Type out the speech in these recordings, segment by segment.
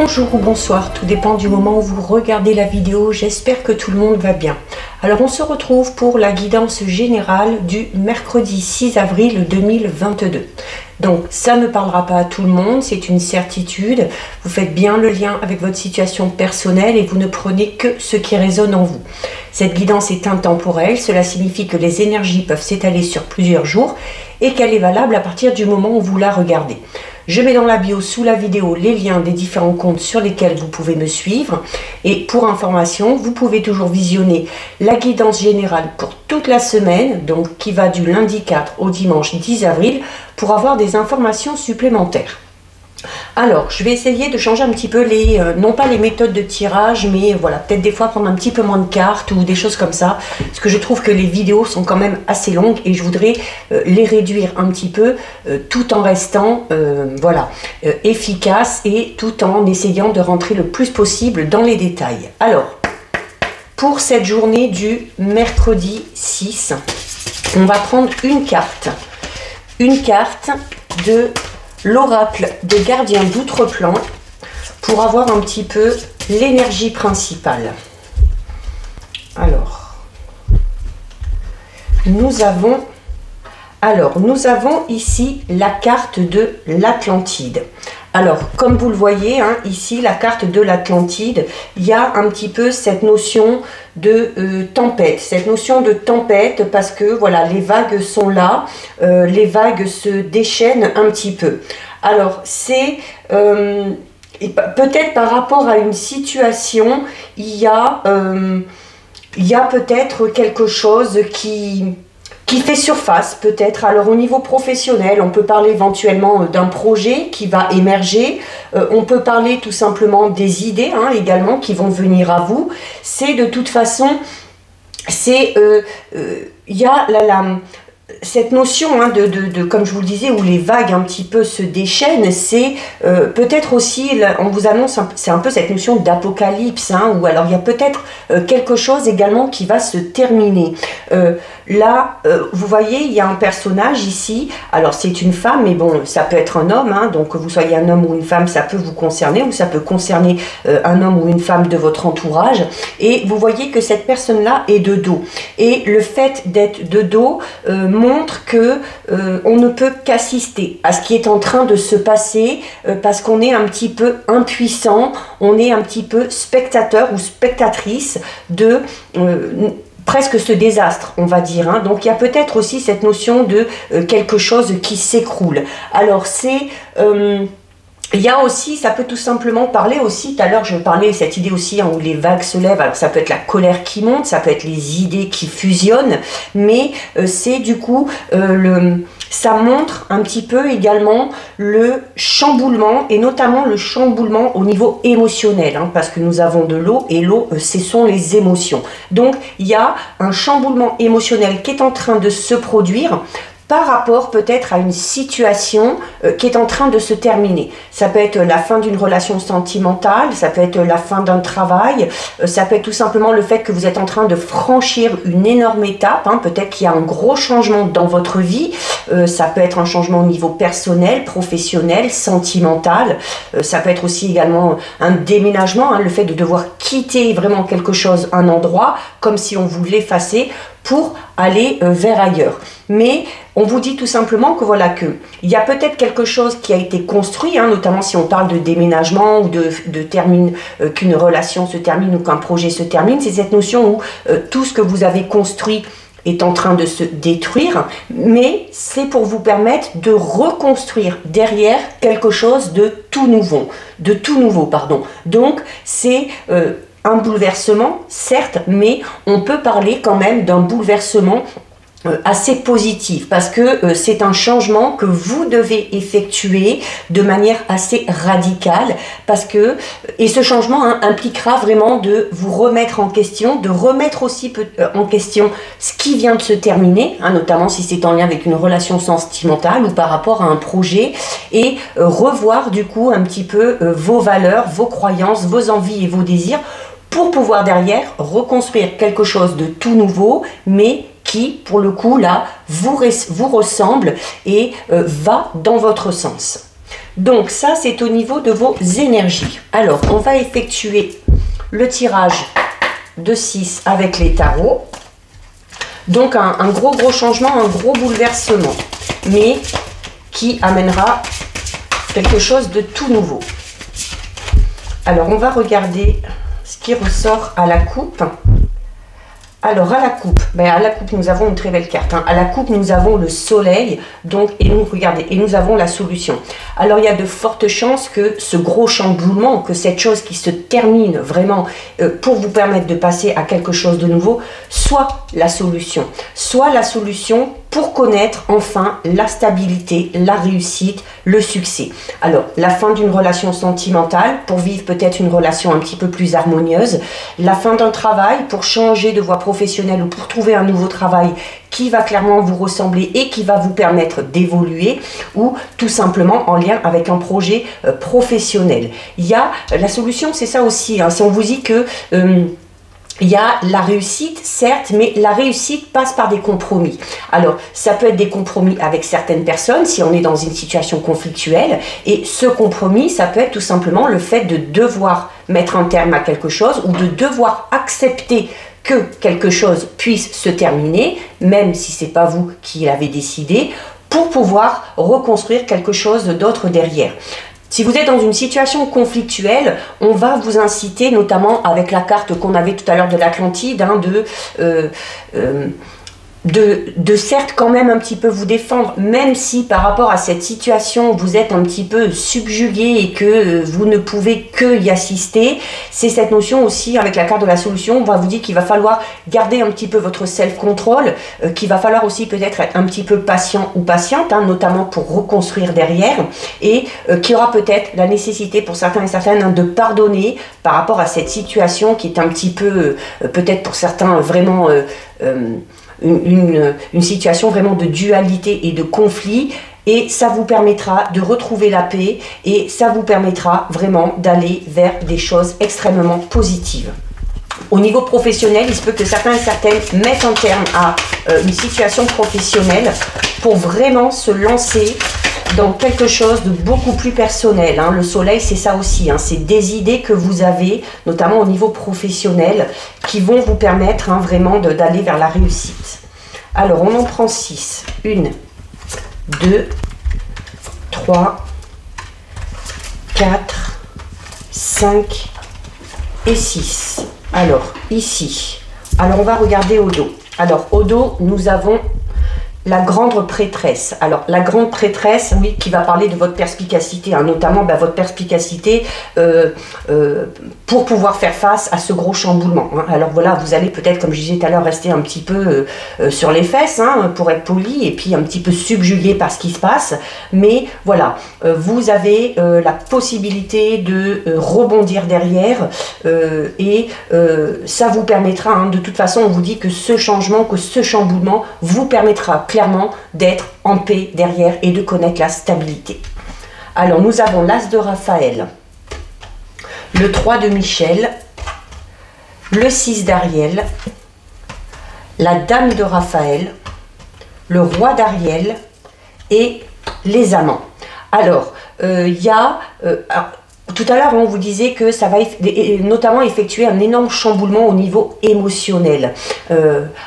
Bonjour ou bonsoir, tout dépend du moment où vous regardez la vidéo, j'espère que tout le monde va bien. Alors on se retrouve pour la guidance générale du mercredi 6 avril 2022. Donc ça ne parlera pas à tout le monde, c'est une certitude. Vous faites bien le lien avec votre situation personnelle et vous ne prenez que ce qui résonne en vous. Cette guidance est intemporelle, cela signifie que les énergies peuvent s'étaler sur plusieurs jours et qu'elle est valable à partir du moment où vous la regardez. Je mets dans la bio sous la vidéo les liens des différents comptes sur lesquels vous pouvez me suivre. Et pour information, vous pouvez toujours visionner la guidance générale pour toute la semaine, donc qui va du lundi 4 au dimanche 10 avril, pour avoir des informations supplémentaires. Alors, je vais essayer de changer un petit peu non pas les méthodes de tirage, mais voilà, peut-être des fois prendre un petit peu moins de cartes ou des choses comme ça, parce que je trouve que les vidéos sont quand même assez longues et je voudrais les réduire un petit peu, tout en restant efficace et tout en essayant de rentrer le plus possible dans les détails. Alors, pour cette journée du mercredi 6, on va prendre une carte de l'oracle des gardiens d'outre-plan pour avoir un petit peu l'énergie principale. Alors, nous avons ici la carte de l'Atlantide. Alors, comme vous le voyez, hein, ici, la carte de l'Atlantide, il y a un petit peu cette notion de tempête. Cette notion de tempête parce que, voilà, les vagues sont là, les vagues se déchaînent un petit peu. Alors, c'est peut-être par rapport à une situation, il y a peut-être quelque chose qui fait surface peut-être. Alors au niveau professionnel, on peut parler éventuellement d'un projet qui va émerger, on peut parler tout simplement des idées également qui vont venir à vous. C'est de toute façon, il y a cette notion comme je vous le disais, où les vagues un petit peu se déchaînent, c'est peut-être aussi, on vous annonce, c'est un peu cette notion d'apocalypse, ou alors il y a peut-être quelque chose également qui va se terminer. Là, vous voyez, il y a un personnage ici, alors c'est une femme, mais bon, ça peut être un homme, donc que vous soyez un homme ou une femme, ça peut vous concerner, ou ça peut concerner un homme ou une femme de votre entourage, et vous voyez que cette personne-là est de dos. Et le fait d'être de dos montre que on ne peut qu'assister à ce qui est en train de se passer parce qu'on est un petit peu impuissant, on est un petit peu spectateur ou spectatrice de presque ce désastre, on va dire. Donc il y a peut-être aussi cette notion de quelque chose qui s'écroule. Alors c'est... il y a aussi, ça peut tout simplement parler aussi, tout à l'heure je parlais de cette idée aussi où les vagues se lèvent, alors ça peut être la colère qui monte, ça peut être les idées qui fusionnent, mais c'est du coup, ça montre un petit peu également le chamboulement, et notamment le chamboulement au niveau émotionnel, parce que nous avons de l'eau, et l'eau, ce sont les émotions. Donc il y a un chamboulement émotionnel qui est en train de se produire, par rapport peut-être à une situation qui est en train de se terminer. Ça peut être la fin d'une relation sentimentale, ça peut être la fin d'un travail, ça peut être tout simplement le fait que vous êtes en train de franchir une énorme étape, peut-être qu'il y a un gros changement dans votre vie, ça peut être un changement au niveau personnel, professionnel, sentimental, ça peut être aussi également un déménagement, le fait de devoir quitter vraiment quelque chose, un endroit, comme si on vous l'effaçait, pour aller vers ailleurs. Mais on vous dit tout simplement que voilà, il y a peut-être quelque chose qui a été construit, notamment si on parle de déménagement ou qu'une relation se termine ou qu'un projet se termine, c'est cette notion où tout ce que vous avez construit est en train de se détruire, mais c'est pour vous permettre de reconstruire derrière quelque chose de tout nouveau, Donc c'est un bouleversement, certes, mais on peut parler quand même d'un bouleversement assez positif, parce que c'est un changement que vous devez effectuer de manière assez radicale, parce que, et ce changement impliquera vraiment de vous remettre en question, de remettre aussi en question ce qui vient de se terminer, notamment si c'est en lien avec une relation sentimentale ou par rapport à un projet, et revoir du coup un petit peu vos valeurs, vos croyances, vos envies et vos désirs, pour pouvoir derrière reconstruire quelque chose de tout nouveau, mais qui, pour le coup, là, vous ressemble et va dans votre sens. Donc ça, c'est au niveau de vos énergies. Alors, on va effectuer le tirage de 6 avec les tarots. Donc un gros changement, un gros bouleversement, mais qui amènera quelque chose de tout nouveau. Alors, on va regarder ce qui ressort à la coupe. Alors, à la coupe, nous avons une très belle carte. À la coupe, nous avons le soleil. Donc, regardez, et nous avons la solution. Alors, il y a de fortes chances que ce gros chamboulement, que cette chose qui se termine vraiment pour vous permettre de passer à quelque chose de nouveau, soit la solution. Soit la solution pour connaître enfin la stabilité, la réussite, le succès. Alors, la fin d'une relation sentimentale pour vivre peut-être une relation un petit peu plus harmonieuse, la fin d'un travail pour changer de voie professionnelle ou pour trouver un nouveau travail qui va clairement vous ressembler et qui va vous permettre d'évoluer, ou tout simplement en lien avec un projet professionnel. Il y a la solution, c'est ça aussi, si on vous dit que il y a la réussite, certes, mais la réussite passe par des compromis. Alors, ça peut être des compromis avec certaines personnes, si on est dans une situation conflictuelle, et ce compromis, ça peut être tout simplement le fait de devoir mettre un terme à quelque chose, ou de devoir accepter que quelque chose puisse se terminer, même si ce n'est pas vous qui l'avez décidé, pour pouvoir reconstruire quelque chose d'autre derrière. Si vous êtes dans une situation conflictuelle, on va vous inciter, notamment avec la carte qu'on avait tout à l'heure de l'Atlantide, de certes quand même un petit peu vous défendre, même si par rapport à cette situation vous êtes un petit peu subjugué et que vous ne pouvez que y assister. C'est cette notion aussi avec la carte de la solution, on va vous dire qu'il va falloir garder un petit peu votre self-control, qu'il va falloir aussi peut-être être un petit peu patient ou patiente, notamment pour reconstruire derrière, et qu'il y aura peut-être la nécessité pour certains et certaines de pardonner par rapport à cette situation qui est un petit peu, peut-être pour certains vraiment une situation vraiment de dualité et de conflit, et ça vous permettra de retrouver la paix et ça vous permettra vraiment d'aller vers des choses extrêmement positives. Au niveau professionnel, il se peut que certains et certaines mettent un terme à une situation professionnelle pour vraiment se lancer dans quelque chose de beaucoup plus personnel. Le soleil, c'est ça aussi. C'est des idées que vous avez, notamment au niveau professionnel, qui vont vous permettre vraiment d'aller vers la réussite. Alors, on en prend 6. 1, 2, 3, 4, 5 et 6. Alors, ici. Alors, on va regarder au dos. Alors, au dos, nous avons la grande prêtresse. Alors, la grande prêtresse, oui, qui va parler de votre perspicacité, notamment votre perspicacité pour pouvoir faire face à ce gros chamboulement. Alors voilà, vous allez peut-être, comme je disais tout à l'heure, rester un petit peu sur les fesses, pour être poli, et puis un petit peu subjugué par ce qui se passe. Mais voilà, vous avez la possibilité de rebondir derrière, et ça vous permettra, de toute façon, on vous dit que ce changement, que ce chamboulement vous permettra clairement d'être en paix derrière et de connaître la stabilité. Alors, nous avons l'As de Raphaël, le 3 de Michel, le 6 d'Ariel, la Dame de Raphaël, le Roi d'Ariel et les amants. Alors, il y a... tout à l'heure, on vous disait que ça va notamment effectuer un énorme chamboulement au niveau émotionnel.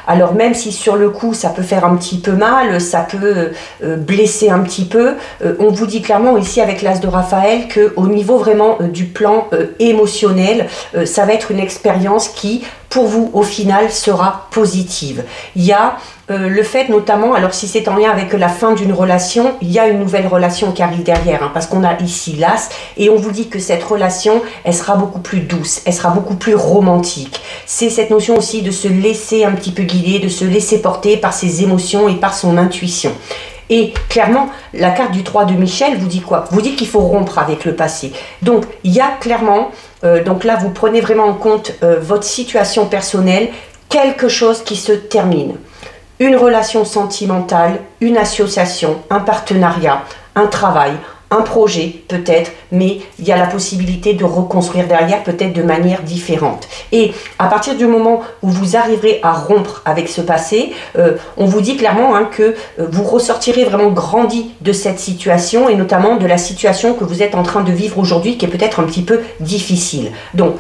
Alors même si sur le coup, ça peut faire un petit peu mal, ça peut blesser un petit peu, on vous dit clairement ici avec l'As de Raphaël qu'au niveau vraiment du plan émotionnel, ça va être une expérience qui, pour vous, au final, sera positive. Il y a le fait notamment, alors si c'est en lien avec la fin d'une relation, il y a une nouvelle relation qui arrive derrière, parce qu'on a ici l'As, et on vous dit que cette relation, elle sera beaucoup plus douce, elle sera beaucoup plus romantique. C'est cette notion aussi de se laisser un petit peu guider, de se laisser porter par ses émotions et par son intuition. Et clairement, la carte du 3 de Michel vous dit quoi? Vous dit qu'il faut rompre avec le passé. Donc, il y a clairement, donc là, vous prenez vraiment en compte votre situation personnelle, quelque chose qui se termine. Une relation sentimentale, une association, un partenariat, un travail, un projet peut-être, mais il y a la possibilité de reconstruire derrière peut-être de manière différente. Et à partir du moment où vous arriverez à rompre avec ce passé, on vous dit clairement que vous ressortirez vraiment grandi de cette situation et notamment de la situation que vous êtes en train de vivre aujourd'hui qui est peut-être un petit peu difficile. Donc,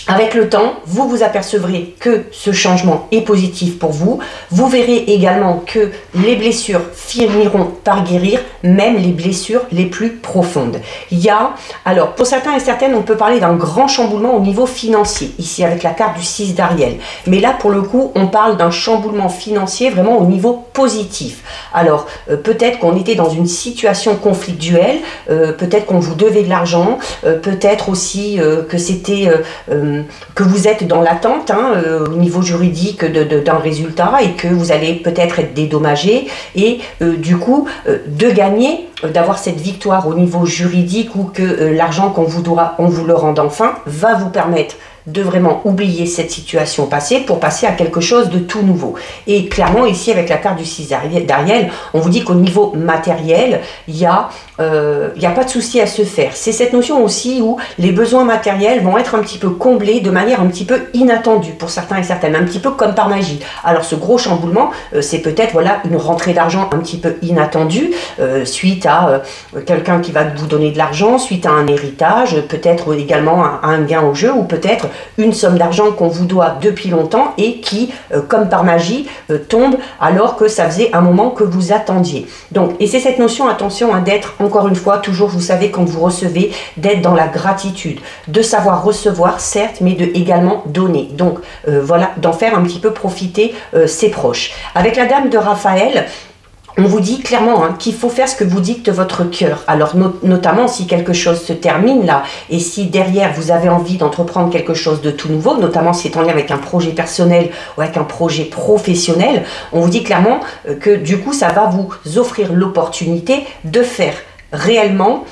avec le temps, vous vous apercevrez que ce changement est positif pour vous. Vous verrez également que les blessures finiront par guérir, même les blessures les plus profondes. Il y a, alors pour certains et certaines, on peut parler d'un grand chamboulement au niveau financier, ici avec la carte du 6 d'Ariel. Mais là, pour le coup, on parle d'un chamboulement financier vraiment au niveau positif. Alors, peut-être qu'on était dans une situation conflictuelle, peut-être qu'on vous devait de l'argent, peut-être aussi que c'était... que vous êtes dans l'attente au niveau juridique d'un résultat et que vous allez peut-être être dédommagé et du coup de gagner, d'avoir cette victoire au niveau juridique ou que l'argent qu'on vous doit, on vous le rende enfin, va vous permettre de vraiment oublier cette situation passée pour passer à quelque chose de tout nouveau. Et clairement, ici, avec la carte du 6 d'Ariel, on vous dit qu'au niveau matériel, il n'y a pas de souci à se faire. C'est cette notion aussi où les besoins matériels vont être un petit peu comblés de manière un petit peu inattendue pour certains et certaines, un petit peu comme par magie. Alors, ce gros chamboulement, c'est peut-être voilà, une rentrée d'argent un petit peu inattendue, suite à quelqu'un qui va vous donner de l'argent, suite à un héritage, peut-être également un gain au jeu, ou peut-être une somme d'argent qu'on vous doit depuis longtemps et qui, comme par magie, tombe alors que ça faisait un moment que vous attendiez. Donc, et c'est cette notion, attention, d'être, encore une fois, toujours, vous savez, quand vous recevez, d'être dans la gratitude, de savoir recevoir, certes, mais de également donner. Donc, voilà, d'en faire un petit peu profiter ses proches. Avec la dame de Raphaël, on vous dit clairement qu'il faut faire ce que vous dicte votre cœur. Alors notamment si quelque chose se termine là et si derrière vous avez envie d'entreprendre quelque chose de tout nouveau, notamment si c'est en lien avec un projet personnel ou avec un projet professionnel, on vous dit clairement que du coup ça va vous offrir l'opportunité de faire réellement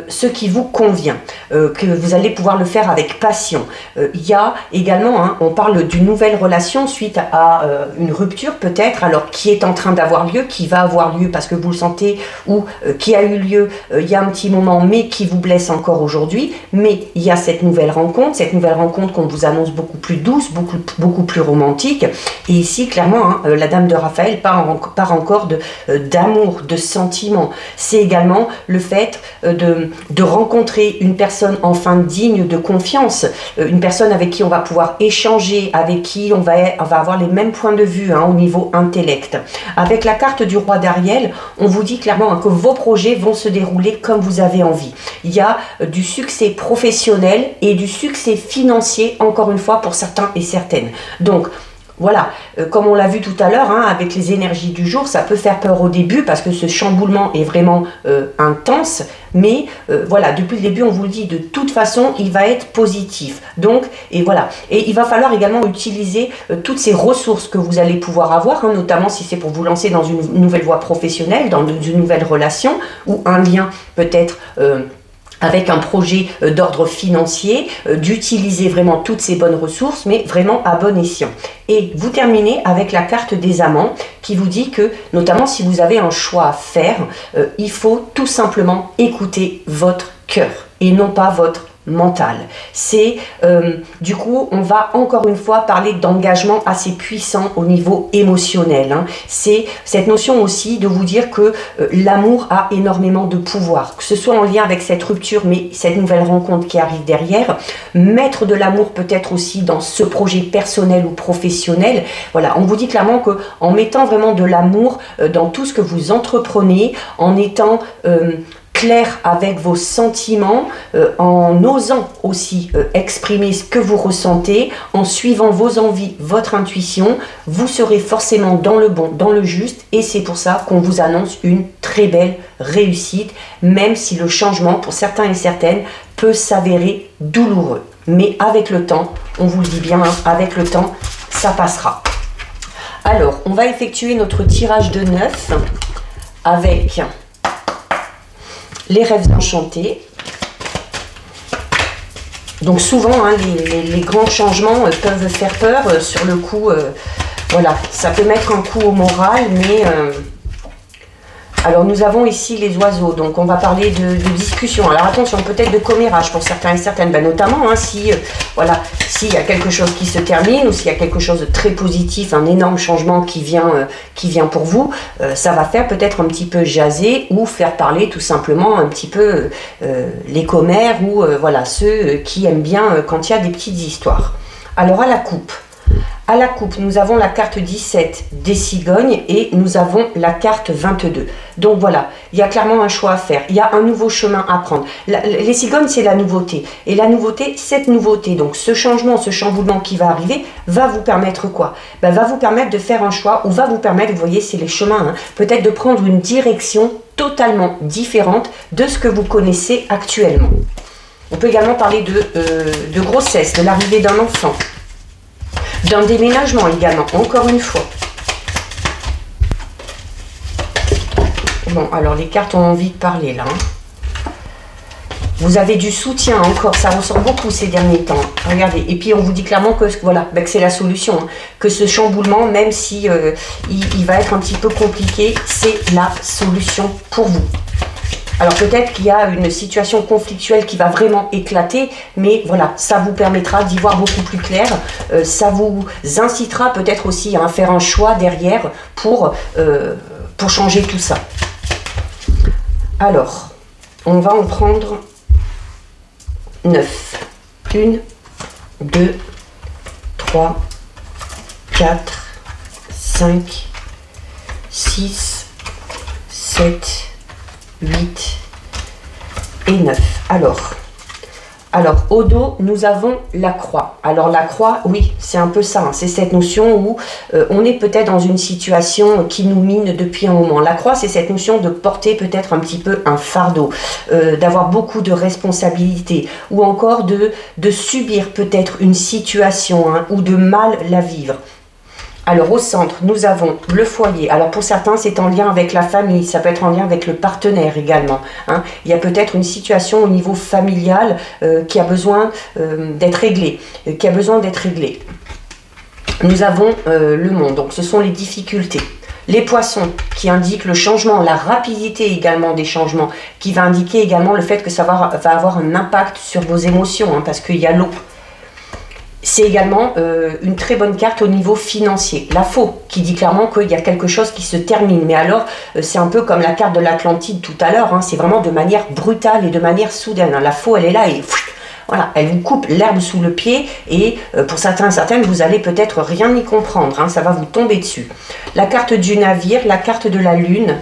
ce qui vous convient, que vous allez pouvoir le faire avec passion. Il y a également, on parle d'une nouvelle relation suite à une rupture peut-être, alors qui est en train d'avoir lieu, qui va avoir lieu parce que vous le sentez, ou qui a eu lieu il y a un petit moment, mais qui vous blesse encore aujourd'hui. Mais il y a cette nouvelle rencontre qu'on vous annonce beaucoup plus douce, beaucoup plus romantique. Et ici, clairement, la dame de Raphaël part encore d'amour, de sentiments. C'est également le fait de rencontrer une personne enfin digne de confiance, une personne avec qui on va pouvoir échanger, avec qui on va avoir les mêmes points de vue au niveau intellect. Avec la carte du roi d'Ariel, on vous dit clairement que vos projets vont se dérouler comme vous avez envie. Il y a du succès professionnel et du succès financier, encore une fois, pour certains et certaines. Donc, voilà, comme on l'a vu tout à l'heure, avec les énergies du jour, ça peut faire peur au début parce que ce chamboulement est vraiment intense, mais voilà, depuis le début, on vous le dit, de toute façon, il va être positif. Donc, et voilà, et il va falloir également utiliser toutes ces ressources que vous allez pouvoir avoir, notamment si c'est pour vous lancer dans une nouvelle voie professionnelle, dans une nouvelle relation, ou un lien peut-être... avec un projet d'ordre financier, d'utiliser vraiment toutes ces bonnes ressources, mais vraiment à bon escient. Et vous terminez avec la carte des amants qui vous dit que, notamment si vous avez un choix à faire, il faut tout simplement écouter votre cœur et non pas votre mental. C'est du coup, on va encore une fois parler d'engagement assez puissant au niveau émotionnel. C'est cette notion aussi de vous dire que l'amour a énormément de pouvoir, que ce soit en lien avec cette rupture, mais cette nouvelle rencontre qui arrive derrière, mettre de l'amour peut-être aussi dans ce projet personnel ou professionnel. Voilà, on vous dit clairement que en mettant vraiment de l'amour dans tout ce que vous entreprenez, en étant clair avec vos sentiments, en osant aussi exprimer ce que vous ressentez, en suivant vos envies, votre intuition, vous serez forcément dans le bon, dans le juste, et c'est pour ça qu'on vous annonce une très belle réussite, même si le changement pour certains et certaines peut s'avérer douloureux. Mais avec le temps, on vous le dit bien, avec le temps, ça passera. Alors, on va effectuer notre tirage de 9 avec les rêves enchantés. Donc souvent, les grands changements peuvent faire peur. Sur le coup, voilà, ça peut mettre un coup au moral, mais Alors nous avons ici les oiseaux, donc on va parler de discussion. Alors attention, peut-être de commérage pour certains et certaines, ben, notamment hein, si voilà, s'il y a quelque chose qui se termine ou s'il y a quelque chose de très positif, un énorme changement qui vient pour vous, ça va faire peut-être un petit peu jaser ou faire parler tout simplement un petit peu les commères ou voilà, ceux qui aiment bien quand il y a des petites histoires. Alors à la coupe. À la coupe, nous avons la carte 17 des cigognes et nous avons la carte 22. Donc voilà, il y a clairement un choix à faire. Il y a un nouveau chemin à prendre. Les cigognes, c'est la nouveauté. Et la nouveauté, cette nouveauté, donc ce changement, ce chamboulement qui va arriver, va vous permettre quoi? Ben, va vous permettre de faire un choix ou va vous permettre, vous voyez, c'est les chemins, hein, peut-être de prendre une direction totalement différente de ce que vous connaissez actuellement. On peut également parler de grossesse, de l'arrivée d'un enfant. D'un déménagement également, encore une fois. Bon, alors les cartes ont envie de parler là. Vous avez du soutien encore, ça ressort beaucoup ces derniers temps. Regardez, et puis on vous dit clairement que voilà, ben que c'est la solution. Hein, que ce chamboulement, même si il va être un petit peu compliqué, c'est la solution pour vous. Alors peut-être qu'il y a une situation conflictuelle qui va vraiment éclater, mais voilà, ça vous permettra d'y voir beaucoup plus clair. Ça vous incitera peut-être aussi à faire un choix derrière pour changer tout ça. Alors, on va en prendre 9. 1, 2, 3, 4, 5, 6, 7, 8 et 9. Alors au dos, nous avons la croix. Alors la croix, oui, c'est un peu ça. Hein, c'est cette notion où on est peut-être dans une situation qui nous mine depuis un moment. La croix, c'est cette notion de porter peut-être un petit peu un fardeau, d'avoir beaucoup de responsabilités ou encore de subir peut-être une situation hein, ou de mal la vivre. Alors au centre, nous avons le foyer. Alors pour certains, c'est en lien avec la famille, ça peut être en lien avec le partenaire également. Hein. Il y a peut-être une situation au niveau familial qui a besoin d'être réglée, Nous avons le monde, donc ce sont les difficultés. Les poissons qui indiquent le changement, la rapidité également des changements, qui va indiquer également le fait que ça va avoir un impact sur vos émotions, hein, parce qu'il y a l'eau. C'est également une très bonne carte au niveau financier. La faux, qui dit clairement qu'il y a quelque chose qui se termine. Mais alors, c'est un peu comme la carte de l'Atlantide tout à l'heure. Hein, c'est vraiment de manière brutale et de manière soudaine. Hein. La faux, elle est là et voilà, elle vous coupe l'herbe sous le pied. Et pour certains et certaines, vous allez peut-être rien y comprendre. Hein, ça va vous tomber dessus. La carte du navire, la carte de la lune,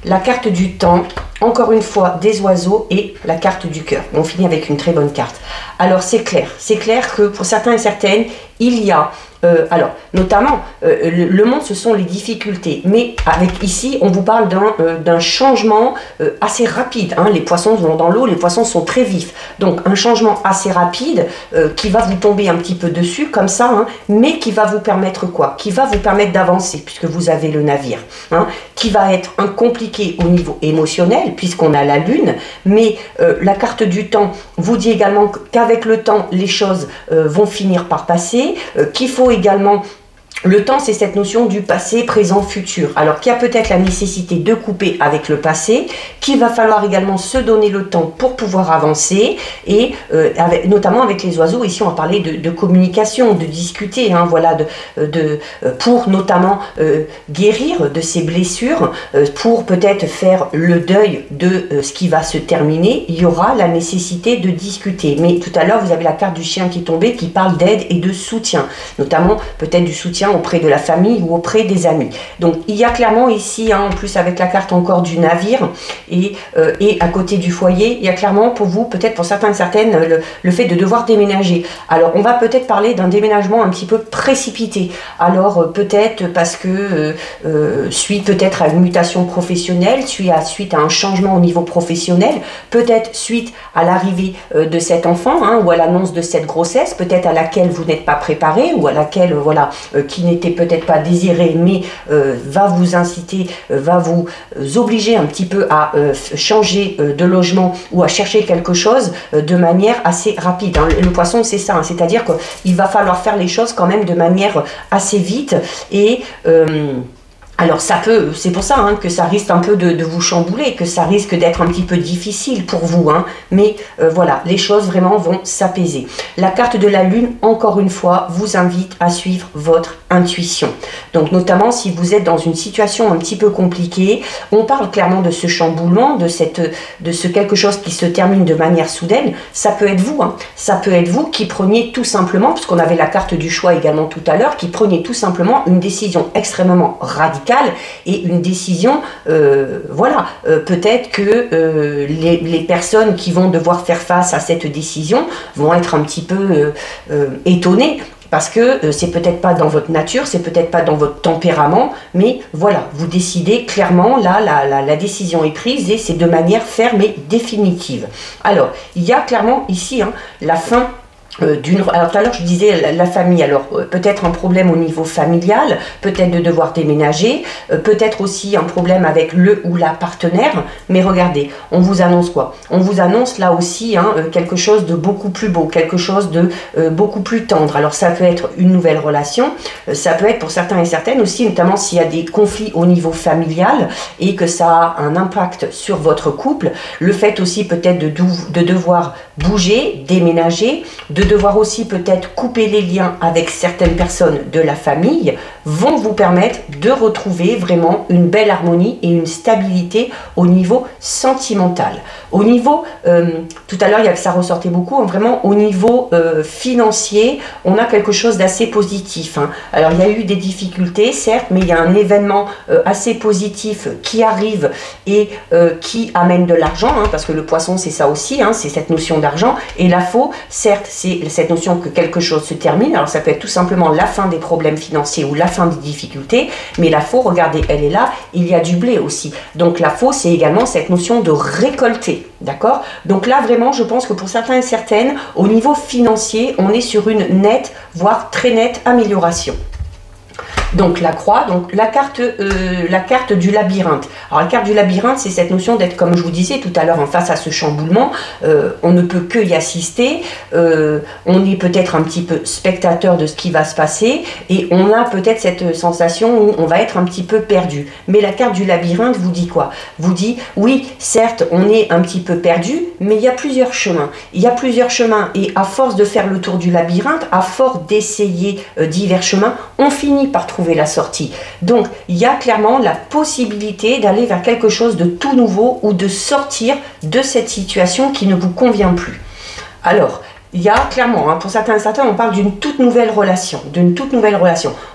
la carte du temps, encore une fois des oiseaux et la carte du cœur. On finit avec une très bonne carte. Alors c'est clair que pour certains et certaines, il y a, alors notamment, le monde ce sont les difficultés, mais avec ici on vous parle d'un changement assez rapide. Hein. Les poissons vont dans l'eau, les poissons sont très vifs, donc un changement assez rapide qui va vous tomber un petit peu dessus comme ça, hein, mais qui va vous permettre quoi? Qui va vous permettre d'avancer puisque vous avez le navire, hein, qui va être compliqué au niveau émotionnel puisqu'on a la lune, mais la carte du temps vous dit également qu'avec le temps les choses vont finir par passer. Qu'il faut également... Le temps, c'est cette notion du passé, présent, futur. Alors qu'il y a peut-être la nécessité de couper avec le passé, qu'il va falloir également se donner le temps pour pouvoir avancer, et notamment avec les oiseaux, ici on va parler de communication, de discuter, hein, voilà, pour notamment guérir de ces blessures, pour peut-être faire le deuil de ce qui va se terminer, il y aura la nécessité de discuter. Mais tout à l'heure, vous avez la carte du chien qui est tombée, qui parle d'aide et de soutien, notamment peut-être du soutien auprès de la famille ou auprès des amis. Donc il y a clairement ici, hein, en plus avec la carte encore du navire et à côté du foyer, il y a clairement pour vous, peut-être pour certains et certaines, le fait de devoir déménager. Alors on va peut-être parler d'un déménagement un petit peu précipité. Alors peut-être parce que suite peut-être à une mutation professionnelle, suite à un changement au niveau professionnel, peut-être suite à l'arrivée de cet enfant, hein, ou à l'annonce de cette grossesse, peut-être à laquelle vous n'êtes pas préparé ou à laquelle voilà qui n'était peut-être pas désiré, mais va vous inciter, va vous obliger un petit peu à changer de logement ou à chercher quelque chose de manière assez rapide. Hein. Le poisson, c'est ça, hein, c'est-à-dire qu'il va falloir faire les choses quand même de manière assez vite et Alors ça peut, c'est pour ça que ça risque un peu de vous chambouler, que ça risque d'être un petit peu difficile pour vous, mais voilà, les choses vraiment vont s'apaiser. La carte de la lune, encore une fois, vous invite à suivre votre intuition. Donc notamment si vous êtes dans une situation un petit peu compliquée, on parle clairement de ce chamboulement, de ce quelque chose qui se termine de manière soudaine. Ça peut être vous, ça peut être vous qui preniez tout simplement, puisqu'on avait la carte du choix également tout à l'heure, qui preniez tout simplement une décision extrêmement radicale et une décision, voilà, peut-être que les personnes qui vont devoir faire face à cette décision vont être un petit peu étonnées. Parce que c'est peut-être pas dans votre nature, c'est peut-être pas dans votre tempérament, mais voilà, vous décidez clairement, là, la décision est prise et c'est de manière ferme et définitive. Alors, il y a clairement ici la fin alors tout à l'heure je disais la famille, alors peut-être un problème au niveau familial, peut-être de devoir déménager, peut-être aussi un problème avec le ou la partenaire, mais regardez, on vous annonce quoi? On vous annonce là aussi quelque chose de beaucoup plus beau, quelque chose de beaucoup plus tendre. Alors ça peut être une nouvelle relation, ça peut être pour certains et certaines aussi, notamment s'il y a des conflits au niveau familial et que ça a un impact sur votre couple, le fait aussi peut-être de devoir bouger, déménager, de devoir aussi peut-être couper les liens avec certaines personnes de la famille, vont vous permettre de retrouver vraiment une belle harmonie et une stabilité au niveau sentimental. Au niveau, tout à l'heure ça ressortait beaucoup, vraiment au niveau financier, on a quelque chose d'assez positif. Alors il y a eu des difficultés certes, mais il y a un événement assez positif qui arrive et qui amène de l'argent, parce que le poisson c'est ça aussi, c'est cette notion d'argent, et la faux, certes c'est cette notion que quelque chose se termine, alors ça peut être tout simplement la fin des problèmes financiers ou la fin des difficultés, mais la faux, regardez, elle est là, il y a du blé aussi. Donc la faux, c'est également cette notion de récolter, d'accord? Donc là, vraiment, je pense que pour certains et certaines, au niveau financier, on est sur une nette, voire très nette amélioration. Donc la croix, donc la carte du labyrinthe. Alors la carte du labyrinthe, c'est cette notion d'être, comme je vous disais tout à l'heure, en face à ce chamboulement. On ne peut que y assister. On est peut-être un petit peu spectateur de ce qui va se passer et on a peut-être cette sensation où on va être un petit peu perdu. Mais la carte du labyrinthe vous dit quoi? Vous dit, oui, certes, on est un petit peu perdu, mais il y a plusieurs chemins. Il y a plusieurs chemins et à force de faire le tour du labyrinthe, à force d'essayer divers chemins, on finit par trouver la sortie. Donc, il y a clairement la possibilité d'aller vers quelque chose de tout nouveau ou de sortir de cette situation qui ne vous convient plus. Alors, il y a clairement, pour certains et certaines, on parle d'une toute nouvelle relation,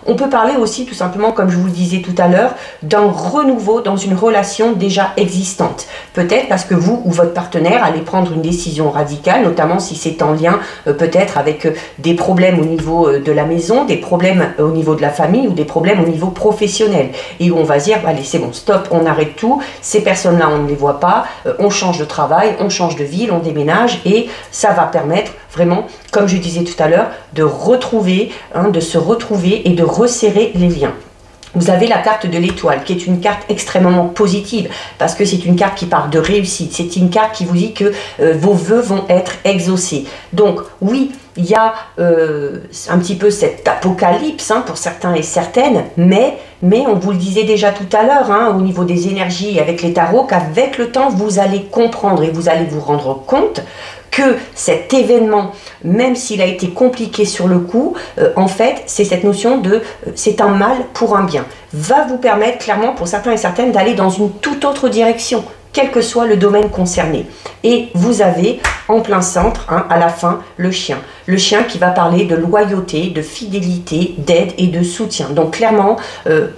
On peut parler aussi tout simplement, comme je vous le disais tout à l'heure, d'un renouveau dans une relation déjà existante. Peut-être parce que vous ou votre partenaire allez prendre une décision radicale, notamment si c'est en lien peut-être avec des problèmes au niveau de la maison, des problèmes au niveau de la famille ou des problèmes au niveau professionnel. Et où on va se dire, allez c'est bon, stop, on arrête tout, ces personnes-là on ne les voit pas, on change de travail, on change de ville, on déménage et ça va permettre vraiment, comme je disais tout à l'heure, de retrouver, de se retrouver et de resserrer les liens. Vous avez la carte de l'étoile, qui est une carte extrêmement positive, parce que c'est une carte qui parle de réussite, c'est une carte qui vous dit que vos vœux vont être exaucés. Donc oui, il y a un petit peu cet apocalypse pour certains et certaines, mais on vous le disait déjà tout à l'heure, au niveau des énergies avec les tarots, qu'avec le temps, vous allez comprendre et vous allez vous rendre compte que cet événement, même s'il a été compliqué sur le coup, en fait, c'est cette notion de c'est un mal pour un bien, va vous permettre clairement pour certains et certaines d'aller dans une toute autre direction, quel que soit le domaine concerné. Et vous avez en plein centre, à la fin, le chien. Le chien qui va parler de loyauté, de fidélité, d'aide et de soutien. Donc clairement,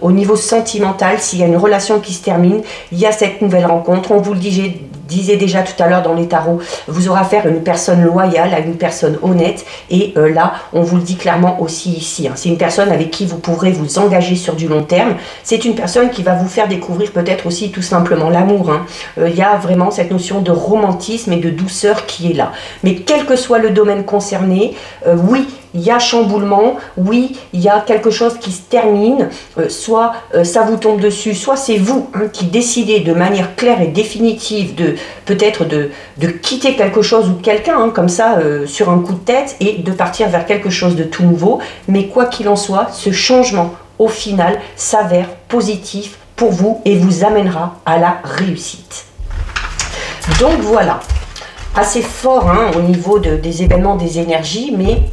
au niveau sentimental, s'il y a une relation qui se termine, il y a cette nouvelle rencontre. On vous le disait déjà tout à l'heure dans les tarots, vous aurez affaire à une personne loyale, à une personne honnête. Et là, on vous le dit clairement aussi ici. C'est une personne avec qui vous pourrez vous engager sur du long terme. C'est une personne qui va vous faire découvrir peut-être aussi tout simplement l'amour. Il y a vraiment cette notion de romantisme et de douceur qui est là. Mais quel que soit le domaine concerné, oui, il y a chamboulement, oui, il y a quelque chose qui se termine, soit ça vous tombe dessus, soit c'est vous qui décidez de manière claire et définitive de peut-être de quitter quelque chose ou quelqu'un comme ça sur un coup de tête et de partir vers quelque chose de tout nouveau. Mais quoi qu'il en soit, ce changement au final, s'avère positif pour vous et vous amènera à la réussite. Donc voilà, assez fort hein, au niveau des événements, des énergies, mais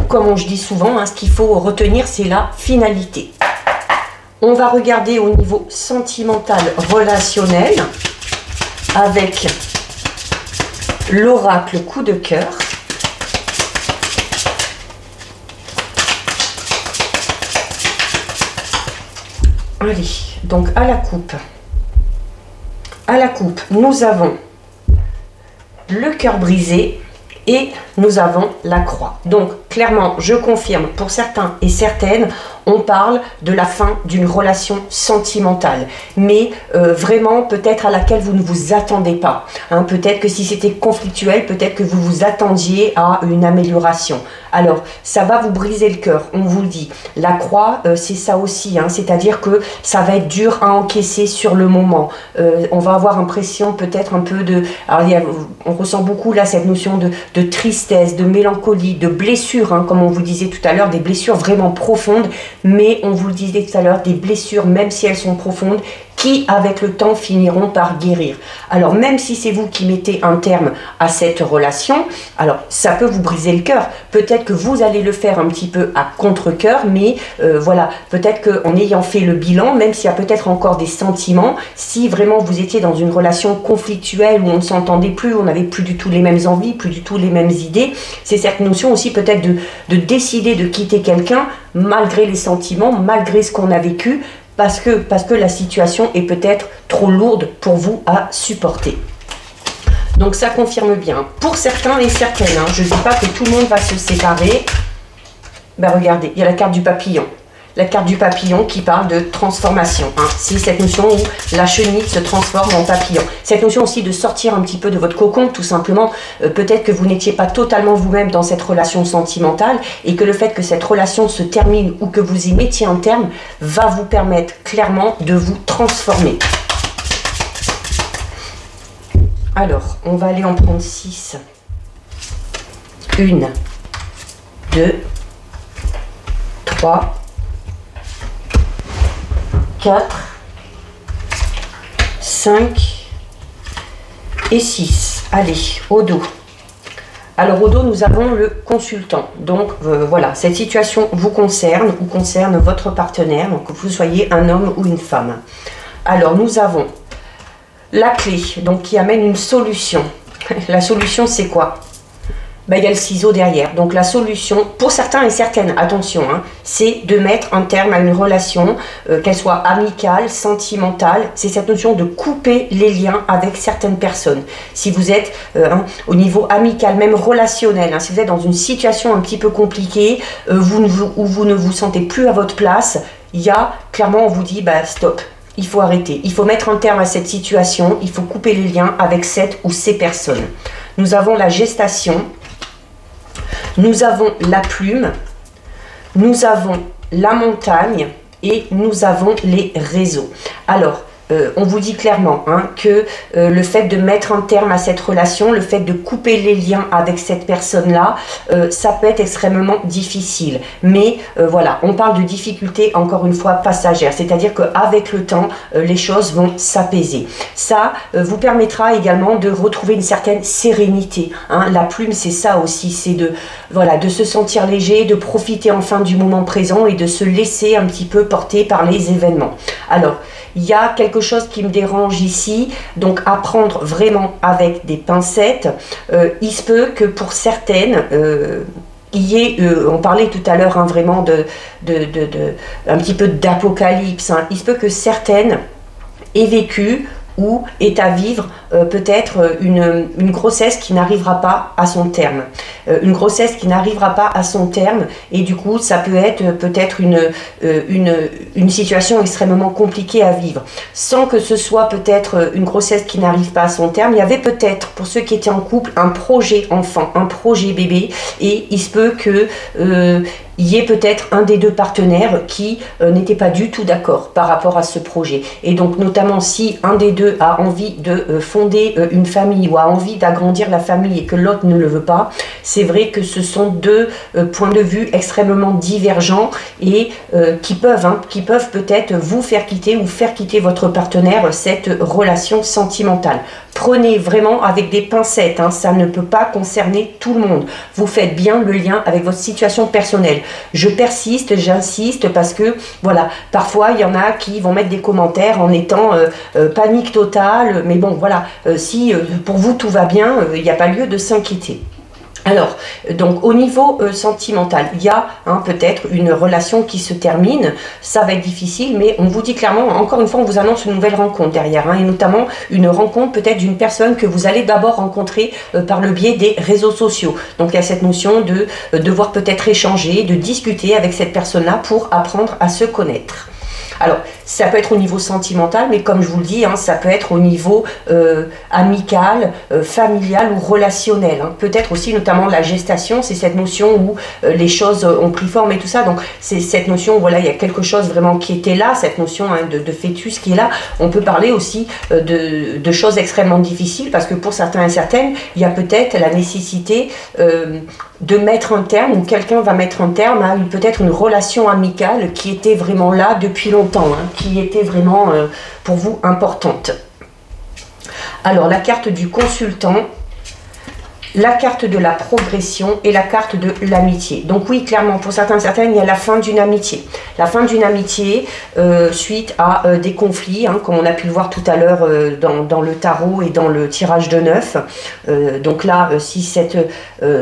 comme je dis souvent, hein, ce qu'il faut retenir, c'est la finalité. On va regarder au niveau sentimental, relationnel, avec l'oracle coup de cœur. Allez, donc à la coupe. À la coupe, nous avons le cœur brisé et nous avons la croix. Donc clairement, je confirme, pour certains et certaines, on parle de la fin d'une relation sentimentale, mais vraiment peut-être à laquelle vous ne vous attendez pas. Hein, peut-être que si c'était conflictuel, peut-être que vous vous attendiez à une amélioration. Alors, ça va vous briser le cœur, on vous le dit. La croix, c'est ça aussi, hein, c'est-à-dire que ça va être dur à encaisser sur le moment. On va avoir l'impression peut-être un peu de... Alors, on ressent beaucoup là cette notion de tristesse, de mélancolie, de blessure, hein, comme on vous disait tout à l'heure, des blessures vraiment profondes, mais on vous le disait tout à l'heure, des blessures, même si elles sont profondes, qui avec le temps finiront par guérir. Alors même si c'est vous qui mettez un terme à cette relation, alors ça peut vous briser le cœur, peut-être que vous allez le faire un petit peu à contre-cœur, mais voilà, peut-être qu'en ayant fait le bilan, même s'il y a peut-être encore des sentiments, si vraiment vous étiez dans une relation conflictuelle où on ne s'entendait plus, on n'avait plus du tout les mêmes envies, plus du tout les mêmes idées, c'est cette notion aussi peut-être de décider de quitter quelqu'un malgré les sentiments, malgré ce qu'on a vécu, parce que la situation est peut-être trop lourde pour vous à supporter. Donc ça confirme bien. Pour certains et certaines, hein, je ne dis pas que tout le monde va se séparer. Ben regardez, il y a la carte du papillon. La carte du papillon qui parle de transformation. Hein. C'est cette notion où la chenille se transforme en papillon. Cette notion aussi de sortir un petit peu de votre cocon, tout simplement. Peut-être que vous n'étiez pas totalement vous-même dans cette relation sentimentale et que le fait que cette relation se termine ou que vous y mettiez un terme va vous permettre clairement de vous transformer. Alors, on va aller en prendre 6. 1, 2, 3, 4, 5 et 6. Allez, au dos. Alors au dos, nous avons le consultant. Donc voilà, cette situation vous concerne ou concerne votre partenaire, donc que vous soyez un homme ou une femme. Alors nous avons la clé, donc qui amène une solution. La solution, c'est quoi? Ben, il y a le ciseau derrière. Donc la solution, pour certains et certaines, attention, hein, c'est de mettre un terme à une relation, qu'elle soit amicale, sentimentale. C'est cette notion de couper les liens avec certaines personnes. Si vous êtes au niveau amical, même relationnel, hein, si vous êtes dans une situation un petit peu compliquée, où vous ne vous sentez plus à votre place, il y a, clairement, on vous dit, bah, stop. Il faut arrêter. Il faut mettre un terme à cette situation. Il faut couper les liens avec cette ou ces personnes. Nous avons la gestation. Nous avons la plume, nous avons la montagne et nous avons les réseaux. Alors, on vous dit clairement hein, que le fait de mettre un terme à cette relation, le fait de couper les liens avec cette personne-là, ça peut être extrêmement difficile. Mais voilà, on parle de difficultés, encore une fois, passagères. C'est-à-dire qu'avec le temps, les choses vont s'apaiser. Ça vous permettra également de retrouver une certaine sérénité. Hein. La plume, c'est ça aussi, c'est voilà, de se sentir léger, de profiter enfin du moment présent et de se laisser un petit peu porter par les événements. Alors, il y a quelque chose qui me dérange ici, donc à prendre vraiment avec des pincettes. Il se peut que pour certaines, il y ait, on parlait tout à l'heure hein, vraiment un petit peu d'apocalypse. Hein. Il se peut que certaines aient vécu ou est à vivre peut-être une grossesse qui n'arrivera pas à son terme. Une grossesse qui n'arrivera pas à son terme et du coup ça peut être peut-être une situation extrêmement compliquée à vivre. Sans que ce soit peut-être une grossesse qui n'arrive pas à son terme, il y avait peut-être pour ceux qui étaient en couple un projet enfant, un projet bébé et il se peut que il y ait peut-être un des deux partenaires qui n'était pas du tout d'accord par rapport à ce projet. Et donc notamment si un des deux a envie de fonder une famille ou a envie d'agrandir la famille et que l'autre ne le veut pas, c'est vrai que ce sont deux points de vue extrêmement divergents et qui peuvent peut-être vous faire quitter ou faire quitter votre partenaire cette relation sentimentale. Prenez vraiment avec des pincettes, hein, ça ne peut pas concerner tout le monde. Vous faites bien le lien avec votre situation personnelle. Je persiste, j'insiste parce que voilà, parfois il y en a qui vont mettre des commentaires en étant panique totale, mais bon voilà, si pour vous tout va bien, il n'y a pas lieu de s'inquiéter. Alors, donc au niveau sentimental, il y a peut-être une relation qui se termine, ça va être difficile, mais on vous dit clairement, encore une fois, on vous annonce une nouvelle rencontre derrière, et notamment une rencontre peut-être d'une personne que vous allez d'abord rencontrer par le biais des réseaux sociaux. Donc il y a cette notion de devoir peut-être échanger, de discuter avec cette personne-là pour apprendre à se connaître. Alors, ça peut être au niveau sentimental, mais comme je vous le dis, ça peut être au niveau amical, familial ou relationnel. Peut-être aussi, notamment, la gestation, c'est cette notion où les choses ont pris forme et tout ça. Donc, c'est cette notion où voilà, il y a quelque chose vraiment qui était là, cette notion de fœtus qui est là. On peut parler aussi de choses extrêmement difficiles parce que pour certains et certaines, il y a peut-être la nécessité de mettre un terme, ou quelqu'un va mettre un terme à peut-être une relation amicale qui était vraiment là depuis longtemps, qui était vraiment pour vous importante. Alors la carte du consultant, la carte de la progression et la carte de l'amitié. Donc oui, clairement, pour certains et certaines, il y a la fin d'une amitié. La fin d'une amitié suite à des conflits, comme on a pu le voir tout à l'heure dans le tarot et dans le tirage de 9. Donc là, si cette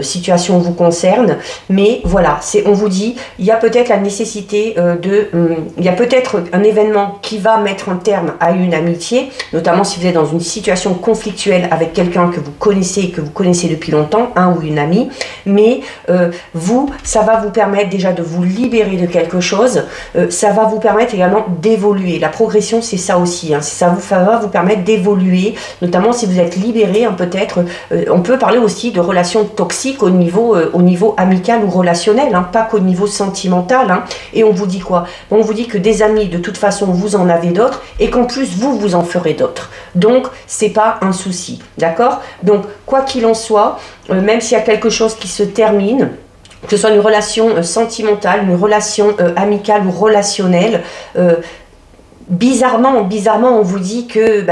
situation vous concerne, mais voilà, on vous dit, il y a peut-être la nécessité il y a peut-être un événement qui va mettre un terme à une amitié, notamment si vous êtes dans une situation conflictuelle avec quelqu'un que vous connaissez depuis longtemps, un ou une amie, mais ça va vous permettre déjà de vous libérer de quelque chose, ça va vous permettre également d'évoluer. La progression, c'est ça aussi, ça va vous permettre d'évoluer, notamment si vous êtes libéré, peut-être, on peut parler aussi de relations toxiques au niveau amical ou relationnel, pas qu'au niveau sentimental, et on vous dit quoi? On vous dit que des amis, de toute façon, vous en avez d'autres, et qu'en plus, vous en ferez d'autres. Donc, c'est pas un souci, d'accord? Donc, quoi qu'il en soit, même s'il y a quelque chose qui se termine, que ce soit une relation sentimentale, une relation amicale ou relationnelle, bizarrement, on vous dit que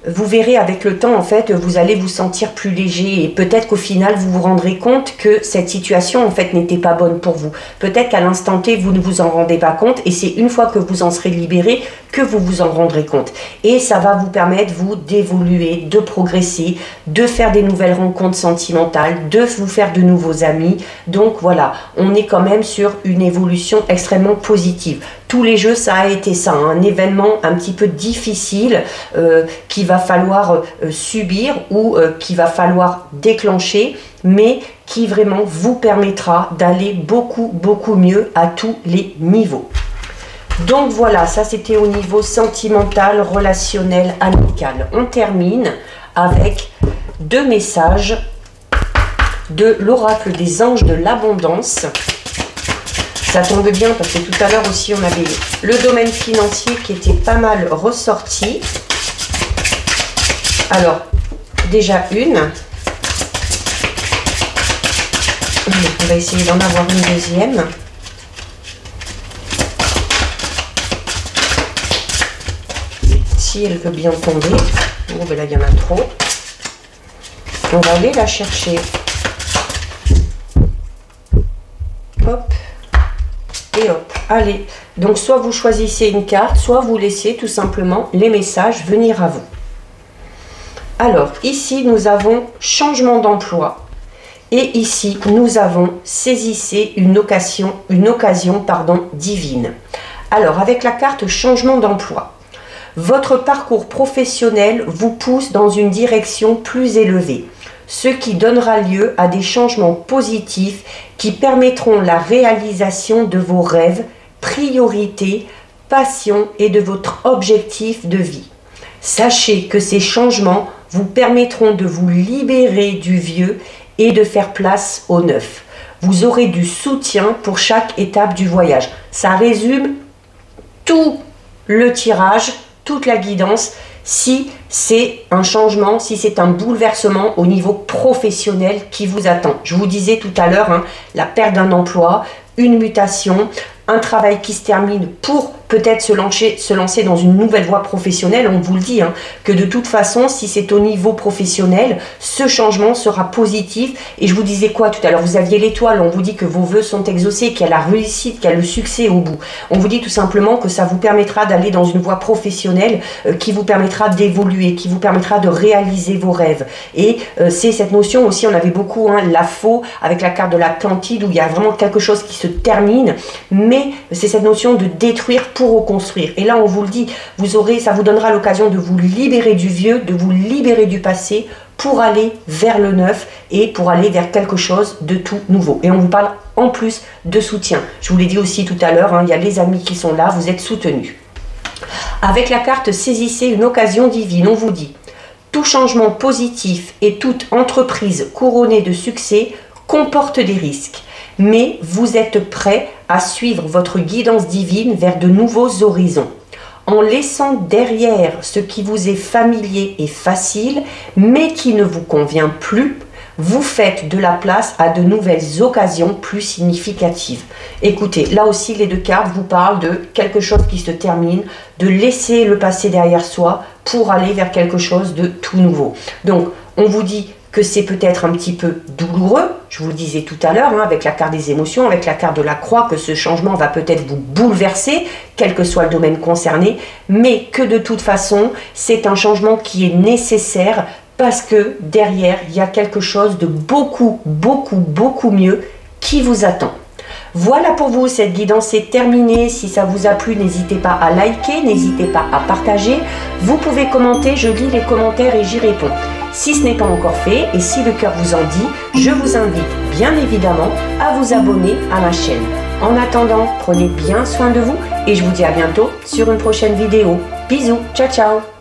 vous verrez avec le temps, en fait, vous allez vous sentir plus léger et peut-être qu'au final, vous vous rendrez compte que cette situation, en fait, n'était pas bonne pour vous. Peut-être qu'à l'instant T, vous ne vous en rendez pas compte et c'est une fois que vous en serez libéré que vous vous en rendrez compte. Et ça va vous permettre, vous, d'évoluer, de progresser, de faire des nouvelles rencontres sentimentales, de vous faire de nouveaux amis. Donc voilà, on est quand même sur une évolution extrêmement positive. Tous les jeux, ça a été ça, un événement un petit peu difficile qu'il va falloir subir ou qu'il va falloir déclencher, mais qui vraiment vous permettra d'aller beaucoup mieux à tous les niveaux. Donc voilà, ça c'était au niveau sentimental, relationnel, amical. On termine avec 2 messages de l'oracle des anges de l'abondance. Ça tombe bien parce que tout à l'heure aussi on avait le domaine financier qui était pas mal ressorti. Alors, déjà une. On va essayer d'en avoir une deuxième. Si elle veut bien tomber. Bon, ben là, il y en a trop. On va aller la chercher. Hop. Et hop. Allez. Donc, soit vous choisissez une carte, soit vous laissez tout simplement les messages venir à vous. Alors, ici, nous avons changement d'emploi. Et ici, nous avons saisissez une occasion divine. Alors, avec la carte changement d'emploi, votre parcours professionnel vous pousse dans une direction plus élevée, ce qui donnera lieu à des changements positifs qui permettront la réalisation de vos rêves, priorités, passions et de votre objectif de vie. Sachez que ces changements vous permettront de vous libérer du vieux et de faire place au neuf. Vous aurez du soutien pour chaque étape du voyage. Ça résume tout le tirage, toute la guidance, si c'est un changement, si c'est un bouleversement au niveau professionnel qui vous attend. Je vous disais tout à l'heure, hein, la perte d'un emploi, une mutation, un travail qui se termine pour peut-être se lancer dans une nouvelle voie professionnelle. On vous le dit, hein, que de toute façon, si c'est au niveau professionnel, ce changement sera positif. Et je vous disais quoi tout à l'heure? Vous aviez l'étoile, on vous dit que vos vœux sont exaucés, qu'il y a la réussite, qu'il y a le succès au bout. On vous dit tout simplement que ça vous permettra d'aller dans une voie professionnelle qui vous permettra d'évoluer, qui vous permettra de réaliser vos rêves. Et c'est cette notion aussi, on avait beaucoup, hein, la faux avec la carte de l'Atlantide, où il y a vraiment quelque chose qui se termine, mais c'est cette notion de détruire pour reconstruire. Et là, on vous le dit, ça vous donnera l'occasion de vous libérer du vieux, de vous libérer du passé pour aller vers le neuf et pour aller vers quelque chose de tout nouveau. Et on vous parle en plus de soutien. Je vous l'ai dit aussi tout à l'heure, hein, il y a les amis qui sont là, vous êtes soutenus. Avec la carte saisissez une occasion divine, on vous dit, tout changement positif et toute entreprise couronnée de succès comporte des risques. Mais vous êtes prêt à suivre votre guidance divine vers de nouveaux horizons. En laissant derrière ce qui vous est familier et facile, mais qui ne vous convient plus, vous faites de la place à de nouvelles occasions plus significatives. Écoutez, là aussi les deux cartes vous parlent de quelque chose qui se termine, de laisser le passé derrière soi pour aller vers quelque chose de tout nouveau. Donc, on vous dit que c'est peut-être un petit peu douloureux, je vous le disais tout à l'heure, hein, avec la carte des émotions, avec la carte de la croix, que ce changement va peut-être vous bouleverser, quel que soit le domaine concerné, mais que de toute façon, c'est un changement qui est nécessaire parce que derrière, il y a quelque chose de beaucoup, beaucoup, beaucoup mieux qui vous attend. Voilà pour vous, cette guidance est terminée. Si ça vous a plu, n'hésitez pas à liker, n'hésitez pas à partager. Vous pouvez commenter, je lis les commentaires et j'y réponds. Si ce n'est pas encore fait et si le cœur vous en dit, je vous invite bien évidemment à vous abonner à ma chaîne. En attendant, prenez bien soin de vous et je vous dis à bientôt sur une prochaine vidéo. Bisous, ciao ciao.